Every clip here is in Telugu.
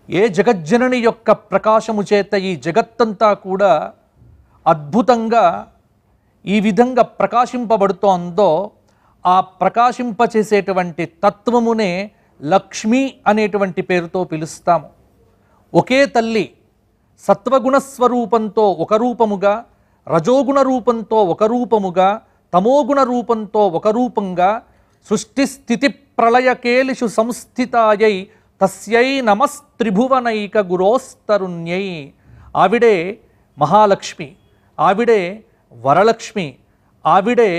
ఏ జగజ్జనని యొక్క ప్రకాశము చేత ఈ జగత్తంతా కూడా అద్భుతంగా ఈ విధంగా ప్రకాశింపబడుతోందో ఆ ప్రకాశింపచేసేటువంటి తత్వమునే లక్ష్మి అనేటువంటి పేరుతో పిలుస్తాము. ఒకే తల్లి సత్వగుణ స్వరూపంతో ఒక రూపముగా, రజోగుణ రూపంతో ఒక రూపముగా, తమోగుణ రూపంతో ఒక రూపంగా సృష్టి స్థితి ప్రళయకేలిషు సంస్థితాయై తస్యై నమస్త్రిభువనైక గురోస్తరుణ్యై. ఆవిడే మహాలక్ష్మి, ఆవిడే వరలక్ష్మి, ఆవిడే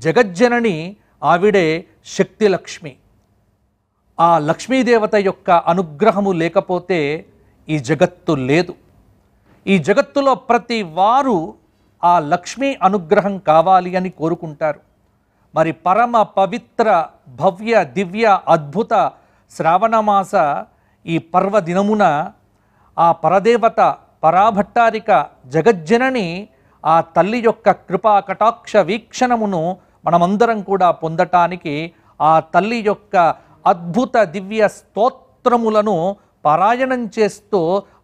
జగజ్జనని, ఆవిడే శక్తిలక్ష్మి. ఆ లక్ష్మీదేవత యొక్క అనుగ్రహము లేకపోతే ఈ జగత్తు లేదు. ఈ జగత్తులో ప్రతి వారు ఆ లక్ష్మీ అనుగ్రహం కావాలి అని కోరుకుంటారు. మరి పరమ పవిత్ర భవ్య దివ్య అద్భుత శ్రావణమాస ఈ పర్వదినమున ఆ పరదేవత పరాభట్టారిక జగజ్జనని ఆ తల్లి యొక్క కృపా కటాక్ష వీక్షణమును మనమందరం కూడా పొందటానికి ఆ తల్లి యొక్క అద్భుత దివ్య స్తోత్రములను పారాయణం చేస్తూ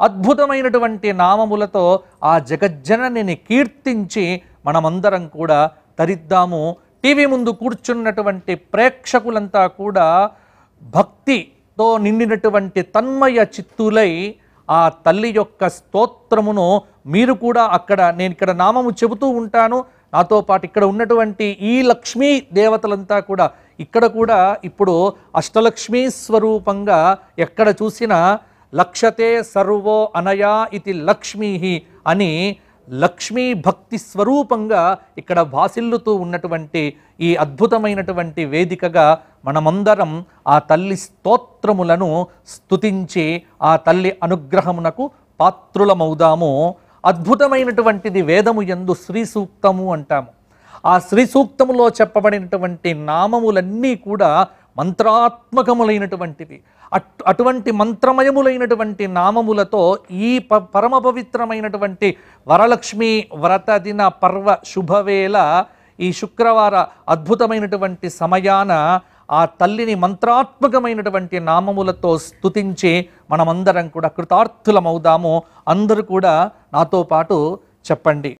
అద్భుతమైనటువంటి నామములతో ఆ జగజ్జననిని కీర్తించి మనమందరం కూడా తరిద్దాము. టీవీ ముందు కూర్చున్నటువంటి ప్రేక్షకులంతా కూడా భక్తితో నిండినటువంటి తన్మయ చిత్తులై ఆ తల్లి యొక్క స్తోత్రమును మీరు కూడా నేను ఇక్కడ నామము చెబుతూ ఉంటాను, నాతో పాటు ఇక్కడ ఉన్నటువంటి ఈ లక్ష్మీ దేవతలంతా కూడా ఇక్కడ కూడా ఇప్పుడు అష్టలక్ష్మీ స్వరూపంగా ఎక్కడ చూసినా లక్షతే సర్వో అనయా ఇతి లక్ష్మీ అని లక్ష్మీ భక్తి స్వరూపంగా ఇక్కడ భాసిల్లుతూ ఉన్నటువంటి ఈ అద్భుతమైనటువంటి వేదికగా మనమందరం ఆ తల్లి స్తోత్రములను స్తుతించి ఆ తల్లి అనుగ్రహమునకు పాత్రులమవుదాము. అద్భుతమైనటువంటిది వేదము యందు శ్రీ సూక్తము అంటాము. ఆ శ్రీ సూక్తములో చెప్పబడినటువంటి నామములన్నీ కూడా మంత్రాత్మకములైనటువంటివి. అటువంటి మంత్రమయములైనటువంటి నామములతో ఈ పరమ పవిత్రమైనటువంటి వరలక్ష్మి వ్రత దిన పర్వ శుభవేళ ఈ శుక్రవార అద్భుతమైనటువంటి సమయాన ఆ తల్లిని మంత్రాత్మకమైనటువంటి నామములతో స్తుతించి మనమందరం కూడా కృతార్థులమవుదాము. అందరూ కూడా నాతో పాటు చెప్పండి.